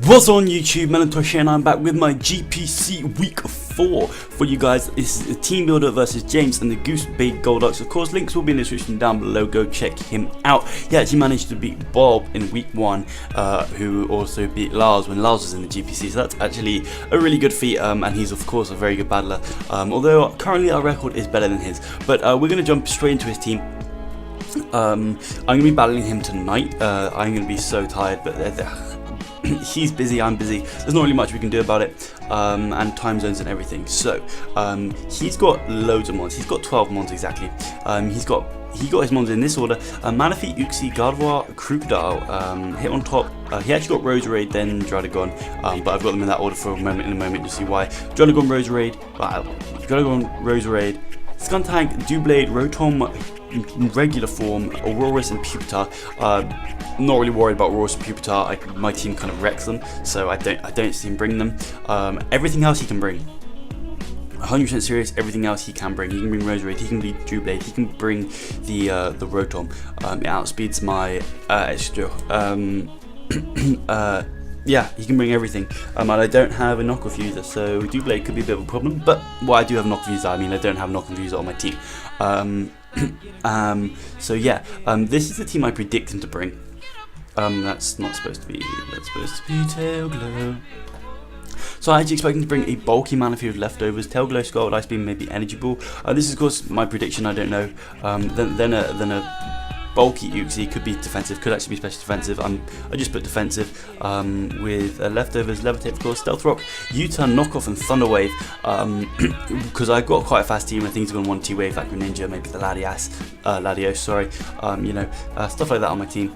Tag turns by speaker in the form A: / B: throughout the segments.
A: What's on YouTube, Melontosh here, and I'm back with my GPC week 4 for you guys. This is a team builder versus James and the Goose big Golducks. Of course, links will be in the description down below. Go check him out. He actually managed to beat Bob in week 1, who also beat Lars when Lars was in the GPC. So that's actually a really good feat, and he's of course a very good battler. Although currently our record is better than his. But we're going to jump straight into his team. I'm going to be battling him tonight. I'm going to be so tired, but he's busy, I'm busy. There's not really much we can do about it, and time zones and everything. So he's got loads of mons. He's got 12 mons exactly. He got his mons in this order: Manaphy, Uxie, Gardevoir, Crocodile. Hit on top. He actually got Roserade, then Dragon, but I've got them in that order for a moment. In a moment, you'll see why. Dragon, Roserade, Roserade, Skuntank, Doublade, Rotom, regular form, Aurorus and Pupitar. Not really worried about Aurorus and Pupitar. My team kind of wrecks them, so I don't see him bring them. Everything else he can bring. 100% serious. Everything else he can bring. He can bring Roserade. He can bring Doublade. He can bring the Rotom. It outspeeds my Exeter. Yeah, he can bring everything, and I don't have a knockoff user, so Doublade could be a bit of a problem. But I do have a knockoff user. I mean, I don't have a knockoff user on my team. So yeah, this is the team I predict him to bring. That's not supposed to be. That's supposed to be Tailglow. So I actually expect him to bring a bulky Manaphy with leftovers. Tailglow, Scald, Ice Beam, maybe Energy Ball. This is of course my prediction. I don't know. Then a bulky Uxie could be defensive, could actually be special defensive. I just put defensive with leftovers, Levitate, of course, Stealth Rock, U-Turn, Knockoff, and Thunder Wave. Because I've got quite a fast team. I think he's going to want T-Wave, like Greninja, maybe the Latios, sorry. Stuff like that on my team.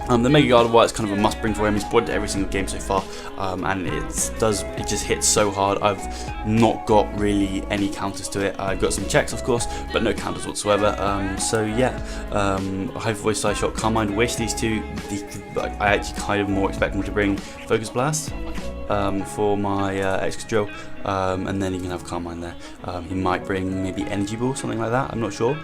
A: The Mega Gardevoir is kind of a must bring for him. He's brought it to every single game so far, and it just hits so hard. I've not got really any counters to it. I've got some checks, of course, but no counters whatsoever. So yeah, High Voice, Side Shot, Calm Mind, Wish, these two. I actually kind of more expect him to bring Focus Blast for my Exeter, and then he can have Calm Mind there. He might bring maybe Energy Ball, something like that. I'm not sure.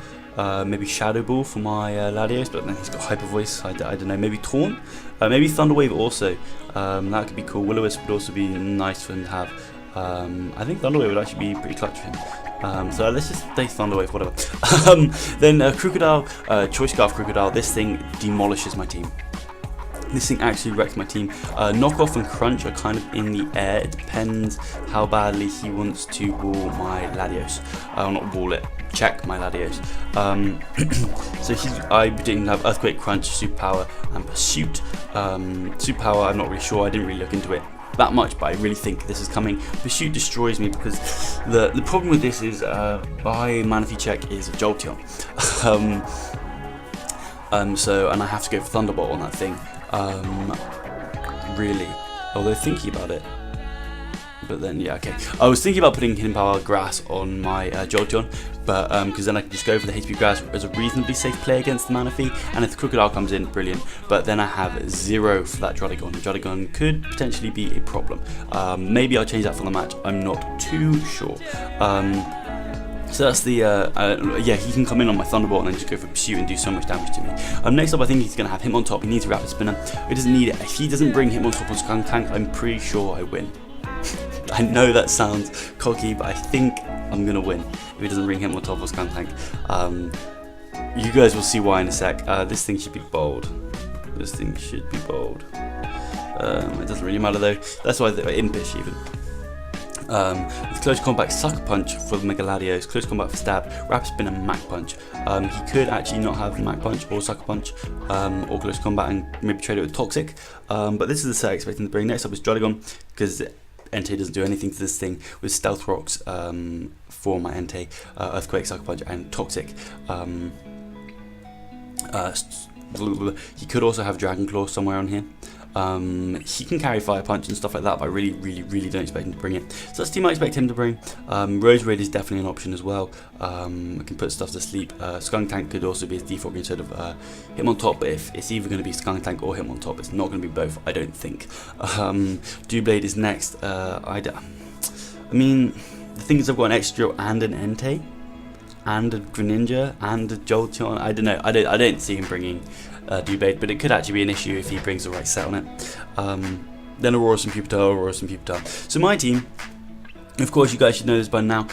A: Maybe Shadow Ball for my Latios, but then he's got Hyper Voice. I don't know. Maybe Taunt. Maybe Thunder Wave also. That could be cool. Will-O-Wisp would also be nice for him to have. I think Thunder Wave would actually be pretty clutch for him. So let's just say Thunder Wave, whatever. Then Crocodile, Choice Scarf Crocodile. This thing demolishes my team. This thing actually wrecks my team. Knockoff and Crunch are kind of in the air. It depends how badly he wants to wall my Latios. Not wall it, check my Latios. So I predict him to have Earthquake, Crunch, Superpower, and Pursuit. Superpower, I'm not really sure. I didn't really look into it that much, but I really think this is coming. Pursuit destroys me because the problem with this is my Manaphy check is a Jolteon. And I have to go for Thunderbolt on that thing. Really, although thinking about it, but then yeah, okay. I was thinking about putting Hidden Power Grass on my Jolteon, but because then I can just go for the HP Grass as a reasonably safe play against the Manaphy, and if the Crocodile comes in, brilliant. But then I have 0 for that Dragon. Dragon could potentially be a problem. Maybe I'll change that for the match. I'm not too sure. So that's the, yeah, he can come in on my Thunderbolt and then just go for Pursuit and do so much damage to me. Next up, I think he's going to have Hitmontop. Top. He needs a Rapid Spinner. He doesn't need it. If he doesn't bring Hitmontop on Skuntank, I'm pretty sure I win. I know that sounds cocky, but I think I'm going to win if he doesn't bring Hitmontop or Skuntank. You guys will see why in a sec. This thing should be bold. This thing should be bold. It doesn't really matter though. That's why they're Impish even. With Close Combat, Sucker Punch for the Mega Latios, Close Combat for Stab, Rapid Spin and Mac Punch. He could actually not have Mac Punch or Sucker Punch or Close Combat and maybe trade it with Toxic. But this is the set I expect him to bring. Next up is Dragon, because Entei doesn't do anything to this thing, with Stealth Rocks for my Entei, Earthquake, Sucker Punch and Toxic. He could also have Dragon Claw somewhere on here. He can carry Fire Punch and stuff like that, but I really don't expect him to bring it. So that's the team I expect him to bring. Roserade is definitely an option as well. I can put stuff to sleep. Skuntank could also be his default instead of Hitmontop, but if it's either going to be Skuntank or Hitmontop, it's not going to be both, I don't think. Doublade is next. I mean, the thing is I've got an Exeter and an Entei, and a Greninja, and a Jolteon. I don't know. I don't see him bringing Doublade, but it could actually be an issue if he brings the right set on it. then Aurorus and Pupitar, Aurorus and Pupitar. So my team, of course, you guys should know this by now.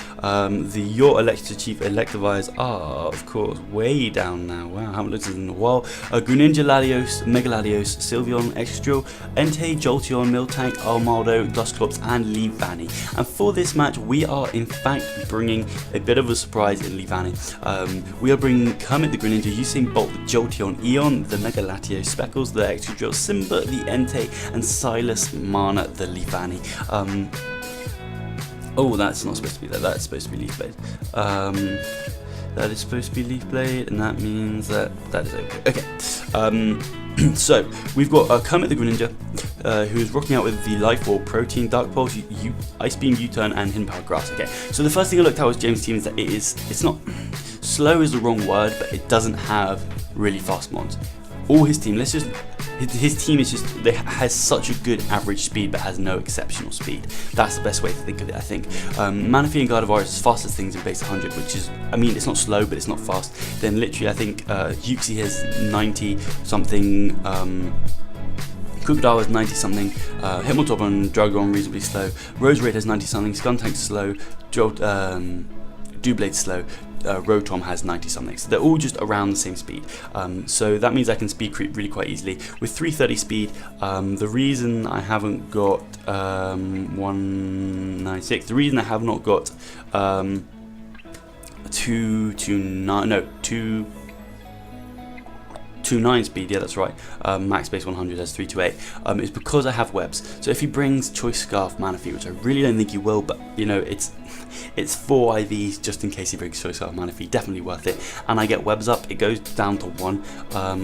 A: Your Elector Chief Electivires are, of course, way down now. Wow, haven't looked at them in a while. Greninja, Latios, Mega Latios, Sylveon, Excadrill, Entei, Jolteon, Miltank, Armaldo, Dusclops, and Leavanny. And for this match, we are in fact bringing a bit of a surprise in Leavanny. We are bringing Kermit the Greninja, Usain Bolt, the Jolteon, Eon, the Mega Latios, Speckles, the Excadrill, Simba, the Entei, and Silas Mana, the Leavanny. Oh, that's not supposed to be there. That's supposed to be Leaf Blade. That is supposed to be Leaf Blade, and that means that is okay. Okay. So we've got Kermit the Greninja, who is rocking out with the Life Orb, Protein, Dark Pulse, Ice Beam, U-Turn, and Hidden Power Grass. Okay. So the first thing I looked at was James' team is that it's not slow is the wrong word, but it doesn't have really fast mons. All his team, his team is just, has such a good average speed but has no exceptional speed. That's the best way to think of it, I think. Manaphy and Gardevoir is as fast as things in base 100, which is, I mean, it's not slow, but it's not fast. Then literally, I think Uxie has 90 something, Crocodile has 90 something, Hitmontop and Dragon reasonably slow, Roserade has 90 something, Skuntank slow, Doublade slow, Rotom has 90 something, so they're all just around the same speed. So that means I can speed creep really quite easily with 330 speed. The reason I haven't got 196, the reason I have not got 229 speed, yeah, that's right, max base 100 has 328, is because I have webs. So if he brings Choice Scarf Manaphy, which I really don't think he will, but you know, it's 4 IVs just in case he brings Choice Scarf Manaphy, definitely worth it. And I get webs up, it goes down to 1,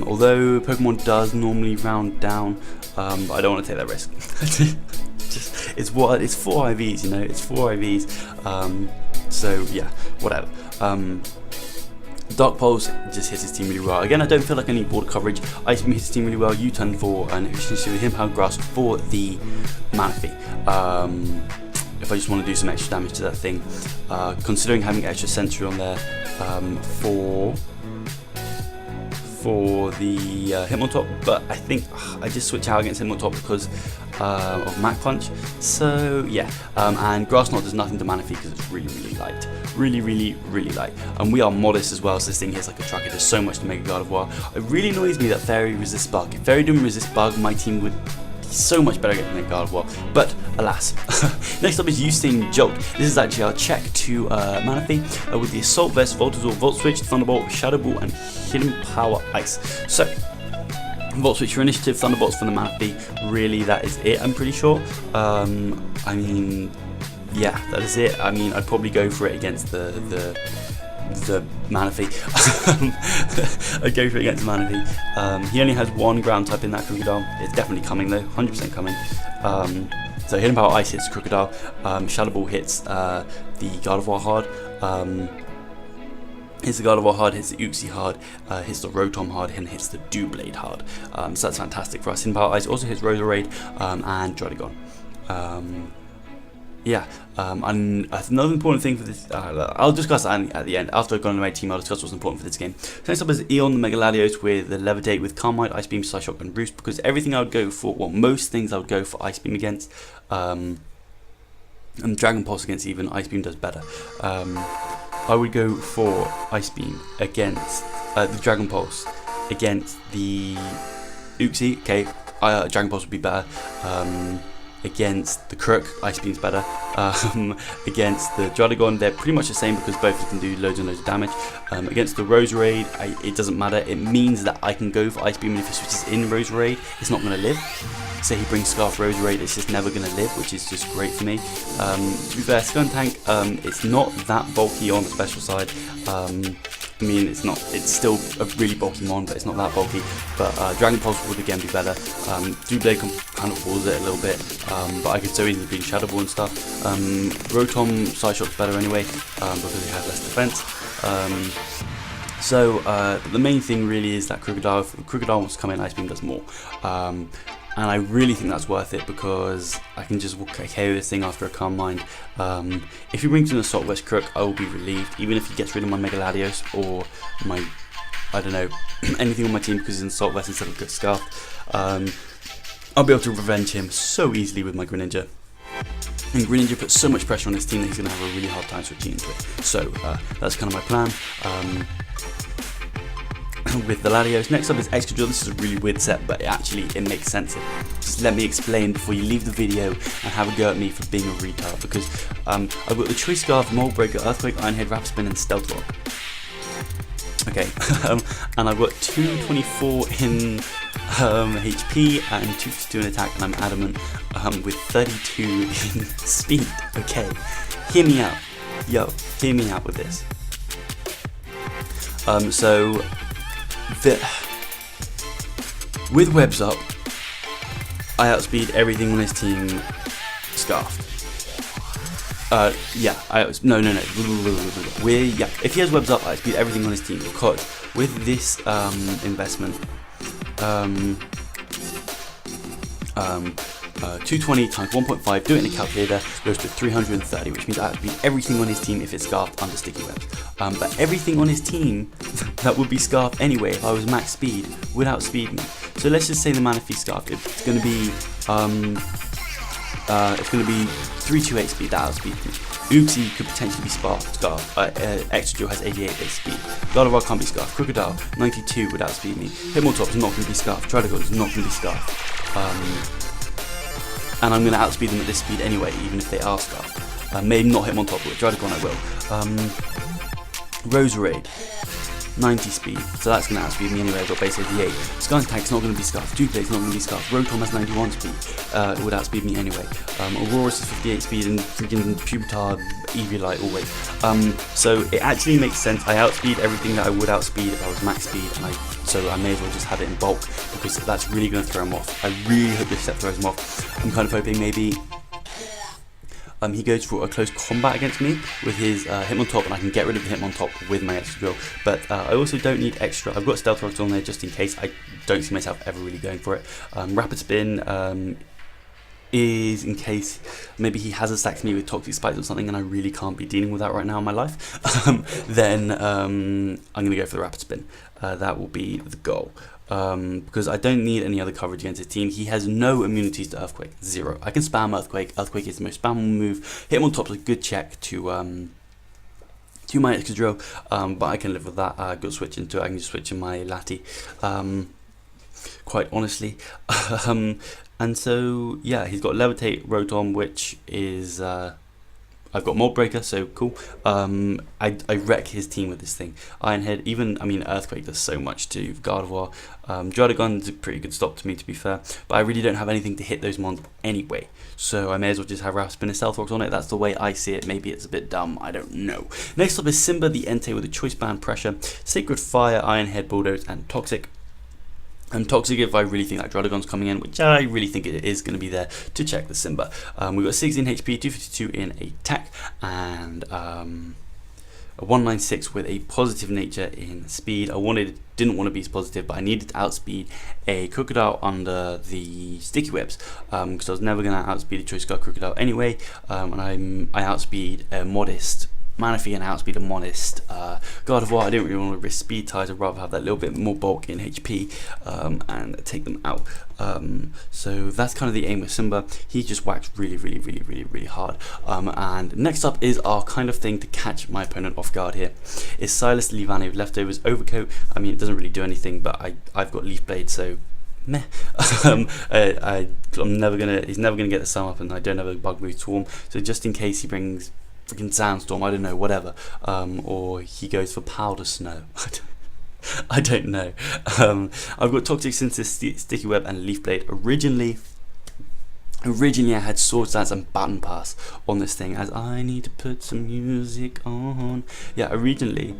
A: although Pokemon does normally round down, but I don't want to take that risk. It's 4 IVs, you know, it's 4 IVs, so yeah, whatever. Dark Pulse just hits his team really well. Again, I don't feel like I need border coverage. Ice Beam hits his team really well. U-Turn for an efficiency with Hidden Power Grass for the Manaphy. If I just want to do some extra damage to that thing, considering having extra Sentry on there for the Hitmontop, but I think I just switch out against Hitmontop because of Mach Punch. So yeah, and Grass Knot does nothing to Manaphy because it's really light, really light, and we are modest as well, so this thing hits like a truck. It does so much to Mega Gardevoir. It really annoys me that Fairy resists Bug. If Fairy didn't resist Bug, my team would be so much better against Mega Gardevoir, but alas. Next up is Usain Jolt. This is actually our check to Manaphy with the Assault Vest, Voltazor, Volt Switch, Thunderbolt, Shadow Ball, and Hidden Power Ice. So Volt Switch for initiative, Thunderbolts for the Manaphy. Really, that is it, I'm pretty sure. I mean, yeah, that is it. I mean, I'd probably go for it against the Manaphy. I'd go for it against Manaphy. He only has 1 ground type in that Crocodile. It's definitely coming though, 100% coming. So Hidden Power Ice hits Crocodile. Shadow Ball hits the Gardevoir hard. Hits the Gardevoir hard, hits the Uxie hard, hits the Rotom hard, and hits the Doublade hard. So that's fantastic for us. Hidden Power Ice also hits Roserade and Druddigon. Yeah, and another important thing for this, I'll discuss that at the end. After I've gone into my team, I'll discuss what's important for this game. So next up is Eon, the Mega Latios with the Levitate with Calmite, Ice Beam, Psyshock, and Roost, because everything I would go for, well, most things I would go for Ice Beam against, and Dragon Pulse against even, Ice Beam does better. I would go for Ice Beam against the Dragon Pulse against the Uxie. Okay, Dragon Pulse would be better. Against the Crook, Ice Beam's better. Against the Druddigon, they're pretty much the same because both of them do loads and loads of damage. Against the Roserade, it doesn't matter. It means that I can go for Ice Beam, and if he switches in Roserade, it's not going to live. Say he brings Scarf Roserade, it's just never going to live, which is just great for me. To be fair, Skuntank, it's not that bulky on the special side. I mean, it's still a really bulky mon, but it's not that bulky. But Dragon Pulse would again be better. Doublade can kind of pause it a little bit, but I could so easily beat Shadow Ball and stuff. Rotom Psyshock's better anyway, because he has less defense. The main thing really is that Crocodile, if Crocodile wants to come in, Ice Beam does more. And I really think that's worth it because I can just KO this thing after a Calm Mind. If he brings in Assault Vest Crook, I will be relieved, even if he gets rid of my Mega Latios or my, I don't know, anything on my team because he's in Assault Vest instead of Good Scarf. I'll be able to revenge him so easily with my Greninja. And Greninja puts so much pressure on his team that he's going to have a really hard time switching into it. So that's kind of my plan. With the Latios. Next up is Exeter. This is a really weird set, but it makes sense. Just let me explain before you leave the video and have a go at me for being a retard, because I've got the Choice Scarf, Mold Breaker, Earthquake, Iron Head, Rapid Spin and Stealth Rock. Okay, and I've got 224 in HP and 252 in attack, and I'm adamant with 32 in speed. Okay, hear me out. Yo, hear me out with this. With Webs Up, I outspeed everything on his team Scarf. If he has Webs Up, I outspeed everything on his team, because with this investment, 220 times 1.5, do it in a calculator, goes to 330, which means I outspeed everything on his team if it's Scarfed under Sticky Webs. But everything on his team that would be Scarfed anyway if I was max speed would outspeed me. So let's just say the Manaphy Scarfed, it's going to be 328 speed, that outspeeds me. Oopsie could potentially be Scarfed. Exeter has 88 base speed. Golducks can't be Scarfed. Crocodile 92 would outspeed me. Hitmontop is not going to be Scarfed. Tridigal is not going to be Scarfed. And I'm going to outspeed them at this speed anyway, even if they are Scarfed. Maybe not Hitmontop, but Tridigal I will. Roserade 90 speed, so that's going to outspeed me anyway. I've got base 88. Skuntank's not going to be Scarfed. Duplate's not going to be Scarfed. Rotom has 91 speed. It would outspeed me anyway. Aurora's is 58 speed, and freaking Pupitar, Eviolite always. So it actually makes sense. I outspeed everything that I would outspeed if I was max speed, and so I may as well just have it in bulk, because that's really going to throw him off. I really hope this set throws him off. I'm kind of hoping maybe he goes for a close combat against me with his Hitmontop, and I can get rid of the Hitmontop with my extra drill. But I also don't need extra. I've got Stealth Rocks on there just in case. I don't see myself ever really going for it. Rapid Spin is in case maybe he has attacked me with Toxic Spikes or something, and I really can't be dealing with that right now in my life. Then I'm going to go for the Rapid Spin. That will be the goal. Because I don't need any other coverage against his team. He has no immunities to Earthquake, 0. I can spam Earthquake. Earthquake is the most spammable move. Hitmontop's a good check to my extra drill, but I can live with that. I've got to switch into it. I can just switch in my Lati, quite honestly. And so yeah, he's got Levitate, Rotom, which is I've got Mold Breaker, so cool. I wreck his team with this thing. Iron Head, Earthquake does so much to Gardevoir. Druddigon's a pretty good stop to me, to be fair, but I really don't have anything to hit those mons anyway, so I may as well just have Rapid Spin and Stealth Rocks on it. That's the way I see it. Maybe it's a bit dumb, I don't know. Next up is Simba the Entei with a Choice Band Pressure, Sacred Fire, Iron Head, Bulldoze, and Toxic. Toxic if I really think that Druddigon's coming in, which I really think it is going to be there to check the Simba. We've got 16 HP, 252 in attack, and a 196 with a positive nature in speed. Didn't want to be as positive, but I needed to outspeed a Crocodile under the Sticky Webs, because I was never going to outspeed a Choice Scarf Crocodile anyway, and I outspeed a modest Manaphy and outspeed a modest Gardevoir. I didn't really want to risk speed ties. I'd rather have that little bit more bulk in HP and take them out. So that's kind of the aim with Simba. He just whacks really hard. And next up is our kind of thing to catch my opponent off guard here. Is Silas Leavanny with Leftovers Overcoat. It doesn't really do anything, but I've got Leaf Blade, so meh. He's never gonna get the sum up, and I don't have a Bug Move Swarm, so just in case he brings freaking Sandstorm, I don't know, whatever, or he goes for Powder Snow. I don't know. I've got Toxic Synthesis, Sticky Web, and Leaf Blade. Originally I had Sword Dance and Baton Pass on this thing, as I need to put some music on. Yeah, originally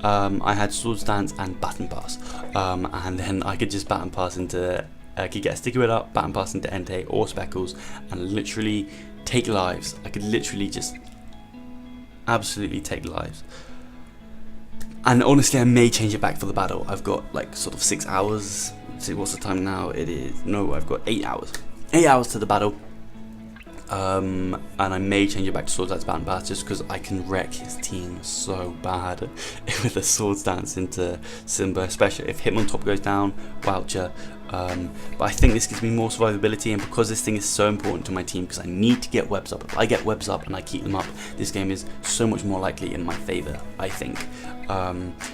A: I had Sword Dance and Baton Pass, and then I could just Baton Pass into, I could get a Sticky Web up, Baton Pass into Entei or Speckles, and literally take lives. I could literally just absolutely take lives. And honestly, I may change it back for the battle. I've got like sort of 6 hours. Let's see, what's the time now? I've got 8 hours. 8 hours to the battle. And I may change it back to Sword Dance Baton Pass, just because I can wreck his team so bad with a Sword Dance into Simba, especially if Hitmontop goes down, Woucher, but I think this gives me more survivability, and because this thing is so important to my team, because I need to get webs up. If I get webs up and I keep them up, this game is so much more likely in my favour, I think.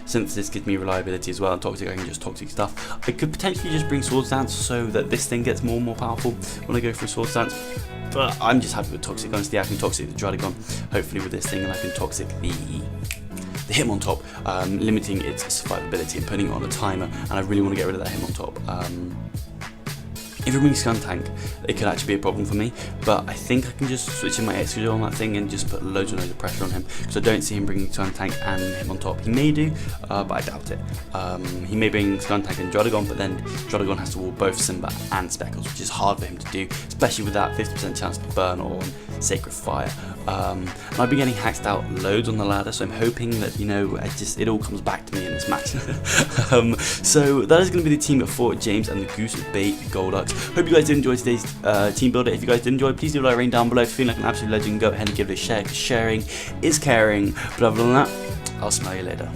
A: Since this gives me reliability as well, and toxic, I can just toxic stuff. I could potentially just bring sword stance so that this thing gets more and more powerful when I go for sword stance. But I'm just happy with toxic. Honestly, I can toxic the Dragon, hopefully with this thing, and I can toxic the Hitmontop, limiting its survivability and putting it on a timer, and I really want to get rid of that Hitmontop. If it brings Skuntank, it could actually be a problem for me, but I think I can just switch in my Exeter on that thing and just put loads and loads of pressure on him, because I don't see him bringing Skuntank and Hitmontop. He may do, but I doubt it. He may bring Skuntank and Dragon, but then Dragon has to wall both Simba and Speckles, which is hard for him to do, especially with that 50% chance to burn on Sacred Fire. And I've been getting hacked out loads on the ladder, so I'm hoping that, you know, it all comes back to me in this match. So that is going to be the team for James and the Goose Bait Golducks. Hope you guys did enjoy today's team builder. If you guys did enjoy, please do like rating down below. If you feel like an absolute legend, go ahead and give it a share, because sharing is caring. But other than that, I'll smell you later.